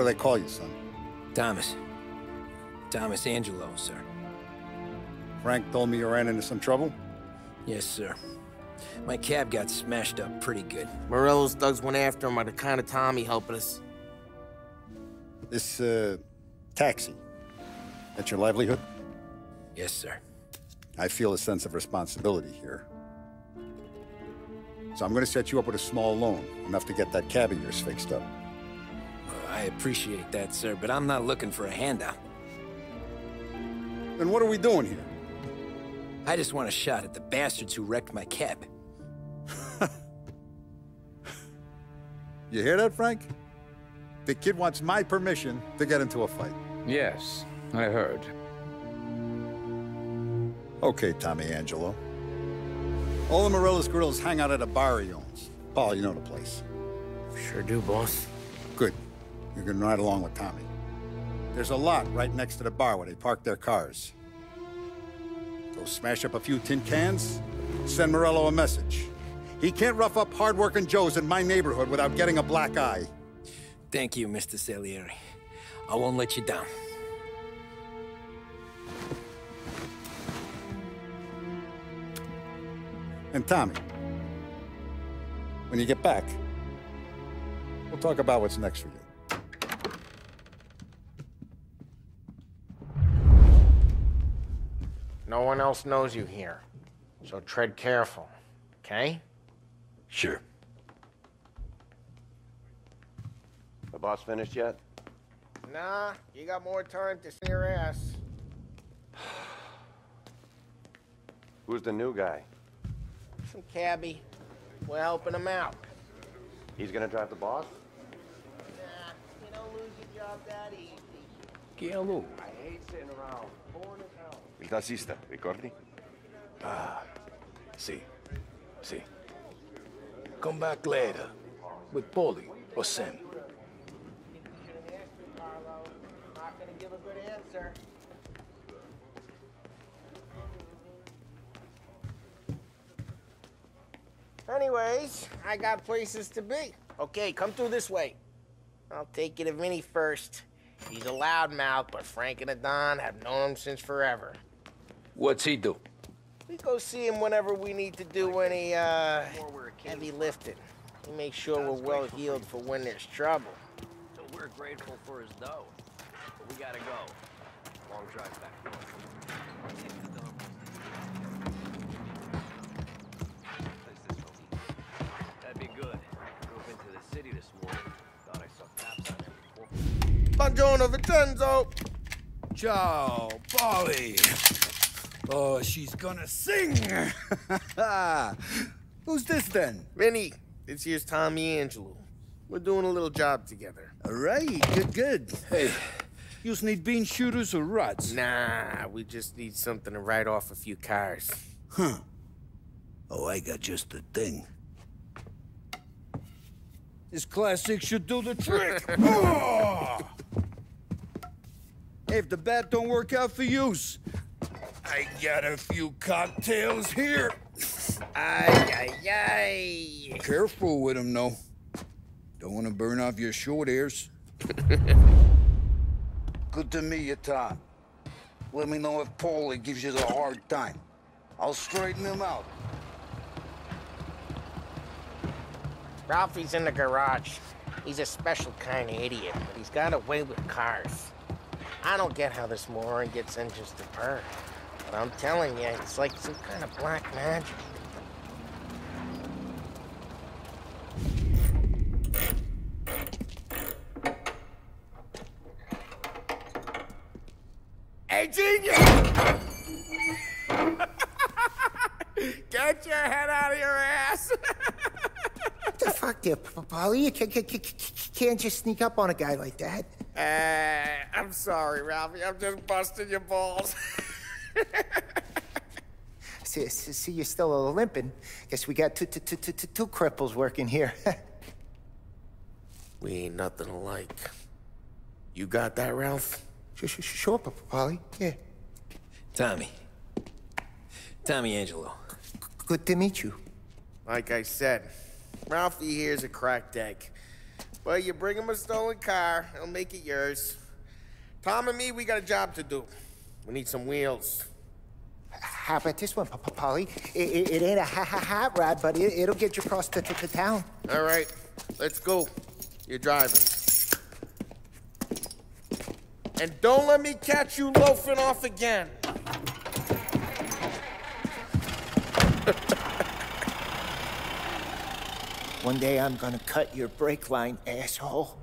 do they call you, son? Thomas. Thomas Angelo, sir. Frank told me you ran into some trouble? Yes, sir. My cab got smashed up pretty good. Morello's thugs went after him on account of Tommy helping us. This, taxi, that's your livelihood? Yes, sir. I feel a sense of responsibility here. So I'm gonna set you up with a small loan, enough to get that cab of yours fixed up. I appreciate that, sir, but I'm not looking for a handout. Then what are we doing here? I just want a shot at the bastards who wrecked my cab. You hear that, Frank? The kid wants my permission to get into a fight. Yes, I heard. Okay, Tommy Angelo. All the Morello's girls hang out at a bar he owns. Paul, you know the place. Sure do, boss. Good. You're gonna ride along with Tommy. There's a lot right next to the bar where they park their cars. Go smash up a few tin cans, send Morello a message. He can't rough up hard-working Joes in my neighborhood without getting a black eye. Thank you, Mr. Salieri. I won't let you down. And Tommy, when you get back, we'll talk about what's next for you. No one else knows you here, so tread careful, okay? Sure. The boss finished yet? Nah, you got more time to see your ass. Who's the new guy? Some cabbie. We're helping him out. He's gonna drive the boss? Nah, you don't lose your job that easy. Chielo. I hate sitting around. Bored as hell. Il tassista, ricordi? Si. Si. Come back later. With Paulie or Sam. Not gonna give a good answer. Anyways, I got places to be. Okay, come through this way. I'll take you to Vinny first. He's a loudmouth, but Frank and the Don have known him since forever. What's he do? We go see him whenever we need to do any, heavy lifting. He makes sure we're well healed for when there's trouble. So we're grateful for his dough. But we gotta go. Long drive back north. That'd be good. Drove into the city this morning. Thought I saw cops on there before. Buongiorno, Vincenzo! Ciao, Polly. Oh, she's gonna sing. Who's this then? Vinny, this here's Tommy Angelo. We're doing a little job together. All right, good. Hey, you need bean shooters or rods? Nah, we just need something to write off a few cars. Huh. Oh, I got just the thing. This classic should do the trick. Oh! Hey, if the bat don't work out for yous, I got a few cocktails here. Ay, ay, ay. Careful with them, though. Don't want to burn off your short hairs. Good to meet you, Tom. Let me know if Paulie gives you the hard time. I'll straighten him out. Ralphie's in the garage. He's a special kind of idiot, but he's got a way with cars. I don't get how this moron gets engines to purr. But I'm telling you, it's like some kind of black magic. Hey, genius! Get your head out of your ass! What the fuck there, Paulie? You can't just sneak up on a guy like that. I'm sorry, Ralphie. I'm just busting your balls. See, you're still limping. Guess we got two cripples working here. We ain't nothing alike. You got that, Ralph? Sure, Paulie. Yeah. Tommy. Tommy Angelo. Good to meet you. Like I said, Ralphie here's a cracked egg. Well, you bring him a stolen car, he'll make it yours. Tom and me, we got a job to do. We need some wheels. How about this one, Paulie? It ain't a hot rod, but it'll get you across to town. All right, let's go. You're driving. And don't let me catch you loafing off again. One day I'm gonna cut your brake line, asshole.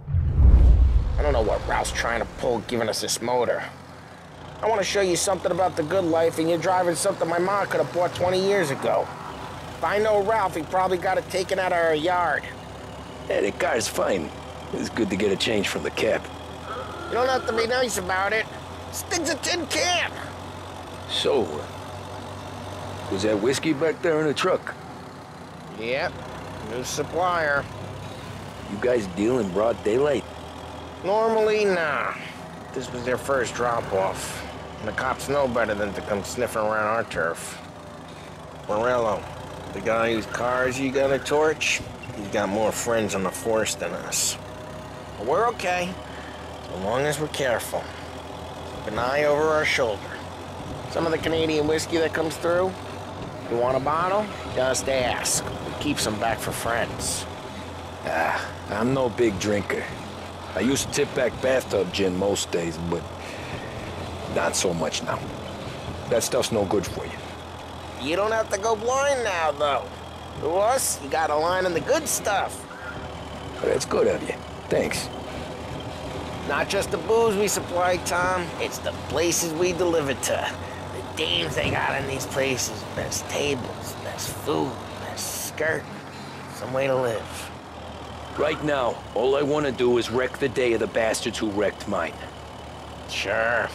I don't know what Ralph's trying to pull giving us this motor. I want to show you something about the good life, and you're driving something my mom could have bought 20 years ago. If I know Ralph, he probably got it taken out of our yard. Yeah, the car's fine. It's good to get a change from the cab. You don't have to be nice about it. This thing's a tin can. So, was that whiskey back there in the truck? Yep, new supplier. You guys deal in broad daylight? Normally, nah. This was their first drop-off. And the cops know better than to come sniffing around our turf. Morello, the guy whose cars you got a torch, he's got more friends on the force than us. But we're okay, so long as we're careful. Keep an eye over our shoulder. Some of the Canadian whiskey that comes through, you want a bottle? Just ask. We keep some back for friends. I'm no big drinker. I used to tip back bathtub gin most days, but not so much now. That stuff's no good for you. You don't have to go blind now, though. To us, you got a line on the good stuff. That's good of you. Thanks. Not just the booze we supply, Tom. It's the places we deliver to. The dames they got in these places. Best tables, best food, best skirt. Some way to live. Right now, all I want to do is wreck the day of the bastards who wrecked mine. Sure.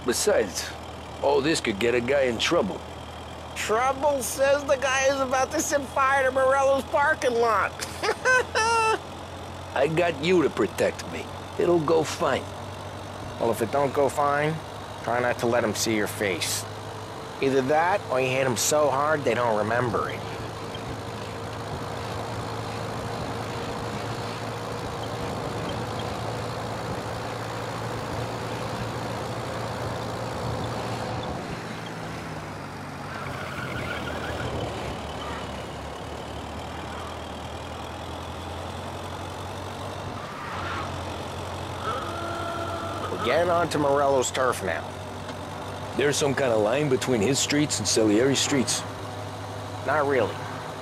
Besides, all this could get a guy in trouble. Trouble, says the guy who's about to set fire to Morello's parking lot. I got you to protect me. It'll go fine. Well, if it don't go fine, try not to let them see your face. Either that, or you hit them so hard they don't remember it. Getting onto Morello's turf now. There's some kind of line between his streets and Salieri's streets. Not really.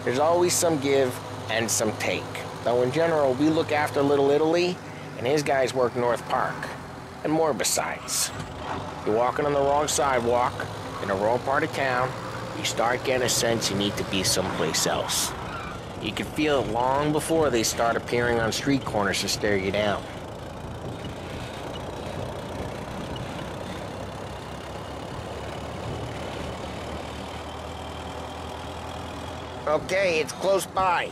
There's always some give and some take. Though in general, we look after Little Italy, and his guys work North Park. And more besides. You're walking on the wrong sidewalk, in the wrong part of town, you start getting a sense you need to be someplace else. You can feel it long before they start appearing on street corners to stare you down. Okay, it's close by.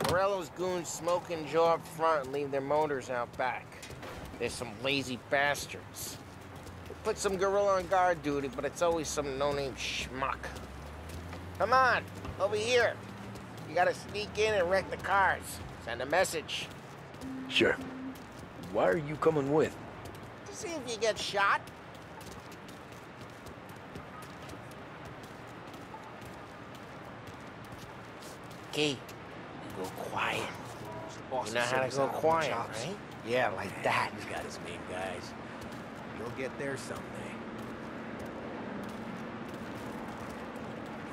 Morello's goons smoke and jaw up front and leave their motors out back. There's some lazy bastards. They put some gorilla on guard duty, but it's always some no-name schmuck. Come on, over here. You gotta sneak in and wreck the cars. Send a message. Sure. Why are you coming with? See if you get shot. Key, you go quiet. You know how to go quiet, right? Yeah, like that. He's got his name, guys. You'll get there someday.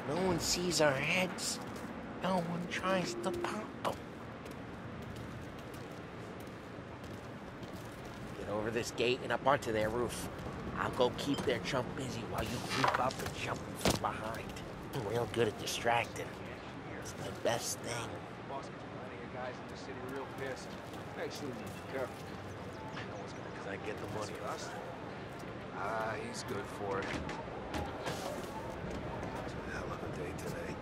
No one sees our heads. No one tries to pop them. Over this gate and up onto their roof. I'll go keep their chump busy while you creep up and jump from behind. I'm real good at distracting. It's the best thing. Boss gets plenty of guys in the city real pissed. Actually, be careful. No one's gonna, cause I get the money. Us? Ah, he's good for it. It's a hell of a day today.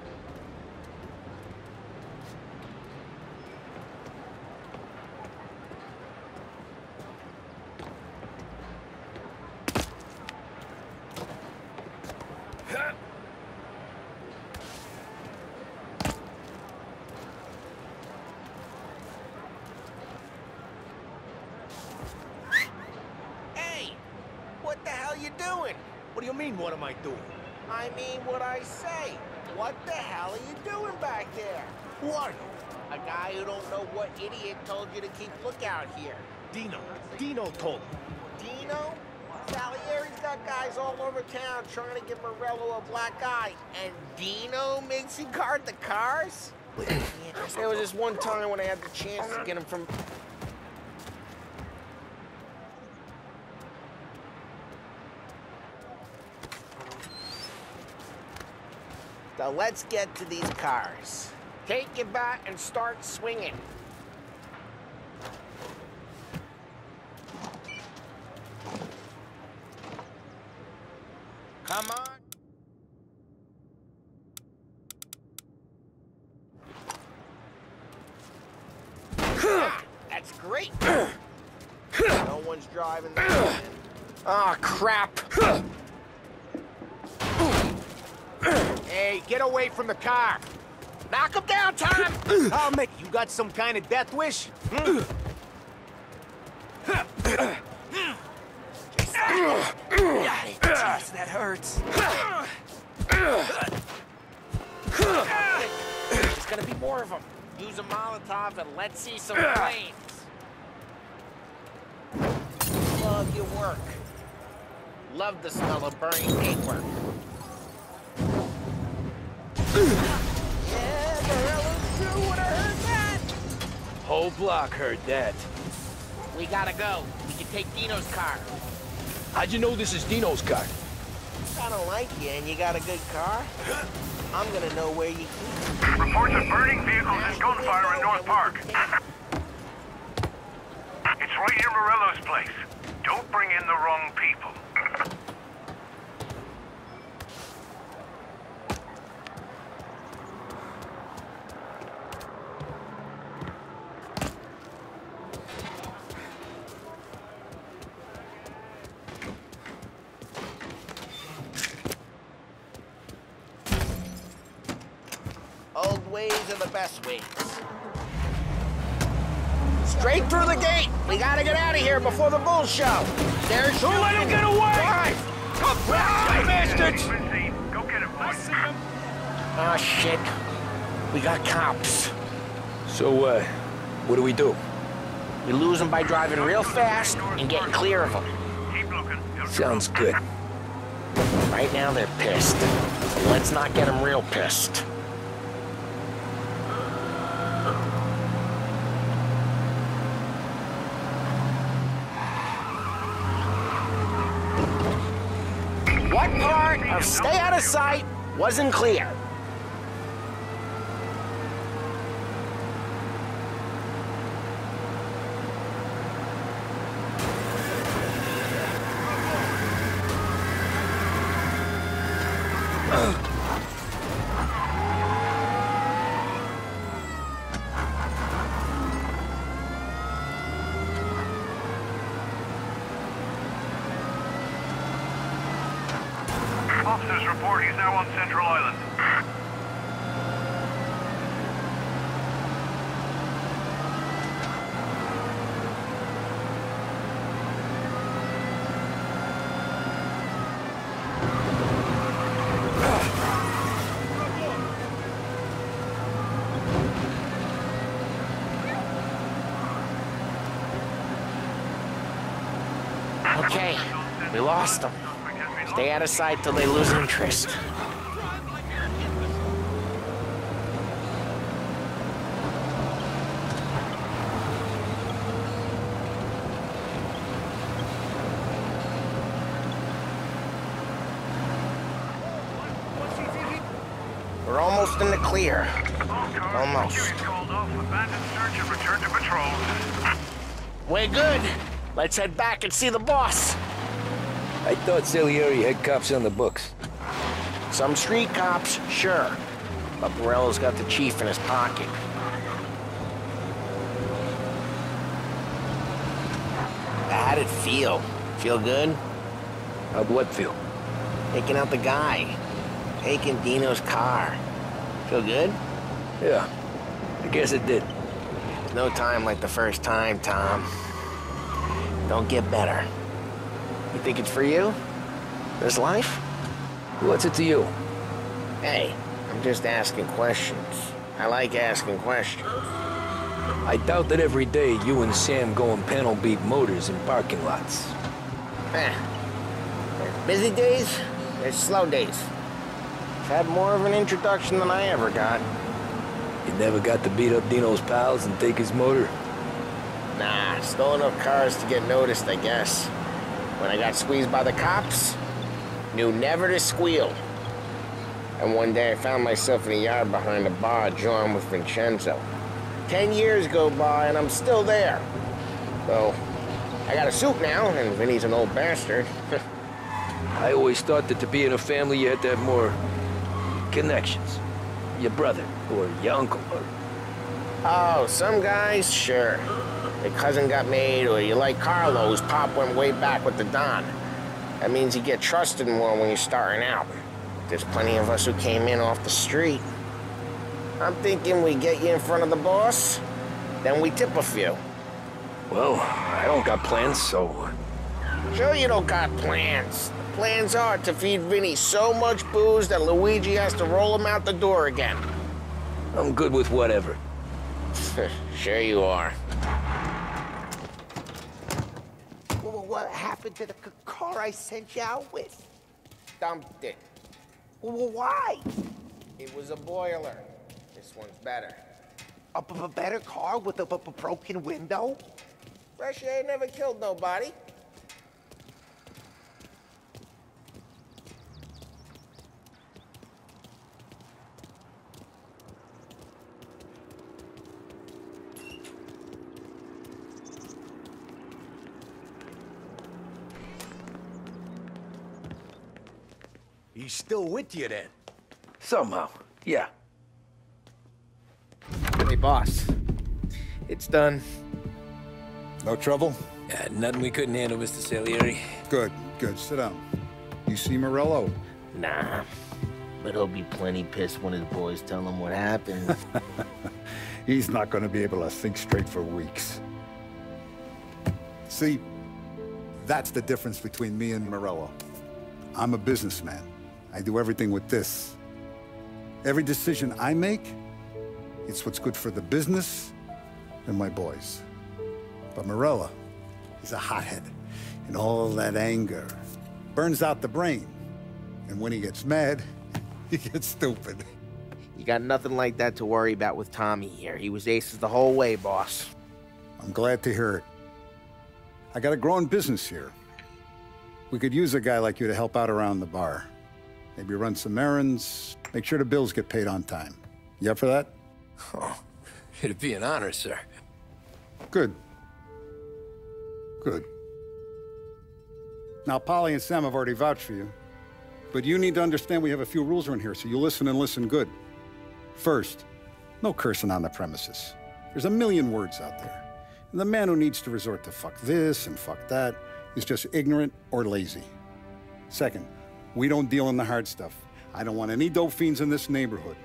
doing? What do you mean, what am I doing? I mean what I say. What the hell are you doing back there? Who are you? A guy who don't know what idiot told you to keep lookout here. Dino. Dino told me. Dino? Salieri's got guys all over town trying to give Morello a black eye. And Dino makes you guard the cars? There was this one time when I had the chance to get him from... So let's get to these cars. Take your bat and start swinging. Come on. That's great. No one's driving that. Oh, crap. Hey, get away from the car! Knock him down, Tom! Oh, mate, you got some kind of death wish? Jeez, that hurts. There's gonna be more of them. Use a Molotov and let's see some flames. Love your work. Love the smell of burning paintwork. Yeah, Morello's crew would have heard that. Whole block heard that. We gotta go. We can take Dino's car. How'd you know this is Dino's car? I don't like you and you got a good car. I'm gonna know where you keep it. Reports of burning vehicles and gunfire in North Park. It's right near Morello's place. Don't bring in the wrong people. Old ways are the best ways. Straight through the gate! We gotta get out of here before the bulls show! There's Don't let him get away! Drive! Come back, you bastards! Go get him, boys. Oh, shit. We got cops. So, what do we do? We lose them by driving real fast and getting clear of them. Keep looking. Sounds good. Right now, they're pissed. But let's not get them real pissed. What part of stay out of sight wasn't clear? Officers report he's now on Central Island. Okay, we lost them. Stay out of sight till they lose interest. We're almost in the clear. Almost. Called off, abandoned search and return to patrol. We're good. Let's head back and see the boss. I thought Salieri had cops on the books. Some street cops, sure. But Morello's got the chief in his pocket. How'd it feel? Feel good? How'd what feel? Taking out the guy. Taking Dino's car. Feel good? Yeah, I guess it did. There's no time like the first time, Tom. Don't get better. You think it's for you? This life? What's it to you? Hey, I'm just asking questions. I like asking questions. I doubt that every day you and Sam go and panel beat motors in parking lots. There's busy days, there's slow days. I've had more of an introduction than I ever got. You never got to beat up Dino's pals and take his motor? Nah, stole enough cars to get noticed, I guess. When I got squeezed by the cops, knew never to squeal. And one day I found myself in a yard behind a bar jawing with Vincenzo. 10 years go by and I'm still there. So, I got a suit now, and Vinny's an old bastard. I always thought that to be in a family you had to have more connections. Your brother, or your uncle, or... Oh, some guys, sure. Your cousin got made, or you like Carlos, Pop went way back with the Don. That means you get trusted more when you're starting out. There's plenty of us who came in off the street. I'm thinking we get you in front of the boss, then we tip a few. Well, I don't got plans, so... Sure you don't got plans. The plans are to feed Vinny so much booze that Luigi has to roll him out the door again. I'm good with whatever. Sure you are. What happened to the car I sent you out with? Dumped it. Why? It was a boiler. This one's better. A better car with a broken window? Fresh air never killed nobody. He's still with you then? Somehow, yeah. Hey, boss. It's done. No trouble? Yeah, nothing we couldn't handle, Mr. Salieri. Good, good. Sit down. You see Morello? Nah. But he'll be plenty pissed when his boys tell him what happened. He's not going to be able to think straight for weeks. See, that's the difference between me and Morello. I'm a businessman. I do everything with this. Every decision I make, it's what's good for the business and my boys. But Morello, he's a hothead. And all that anger burns out the brain. And when he gets mad, he gets stupid. You got nothing like that to worry about with Tommy here. He was aces the whole way, boss. I'm glad to hear it. I got a growing business here. We could use a guy like you to help out around the bar. Maybe run some errands, make sure the bills get paid on time. You up for that? Oh, it'd be an honor, sir. Good. Good. Now, Polly and Sam have already vouched for you. But you need to understand we have a few rules around here, so you listen and listen good. First, no cursing on the premises. There's a million words out there. And the man who needs to resort to fuck this and fuck that is just ignorant or lazy. Second, we don't deal in the hard stuff. I don't want any dope fiends in this neighborhood.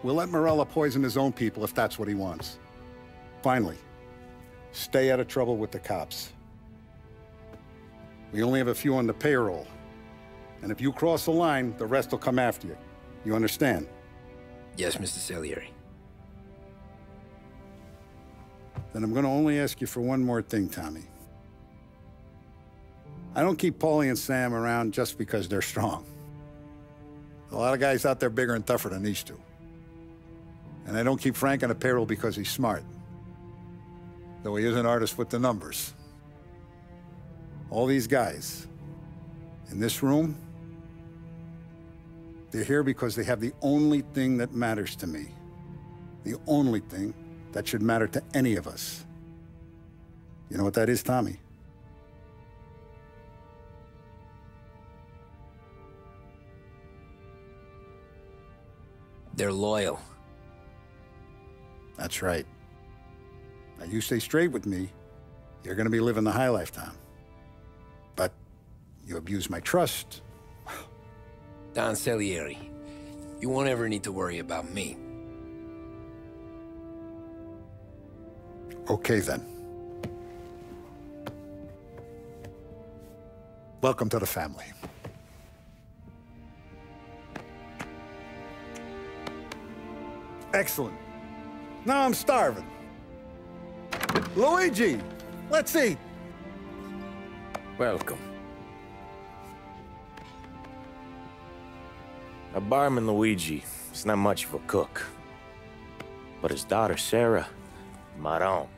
We'll let Morello poison his own people if that's what he wants. Finally, stay out of trouble with the cops. We only have a few on the payroll. And if you cross the line, the rest will come after you. You understand? Yes, Mr. Salieri. Then I'm going to only ask you for one more thing, Tommy. I don't keep Paulie and Sam around just because they're strong. A lot of guys out there bigger and tougher than these two. And I don't keep Frank on the payroll because he's smart. Though he is an artist with the numbers. All these guys in this room, they're here because they have the only thing that matters to me. The only thing that should matter to any of us. You know what that is, Tommy? They're loyal. That's right. Now, you stay straight with me, you're gonna be living the high life, Tom. But you abuse my trust. Don Salieri, you won't ever need to worry about me. Okay, then. Welcome to the family. Excellent. Now I'm starving. Luigi, let's eat. Welcome. Our barman Luigi is not much of a cook, but his daughter Sarah, Maron,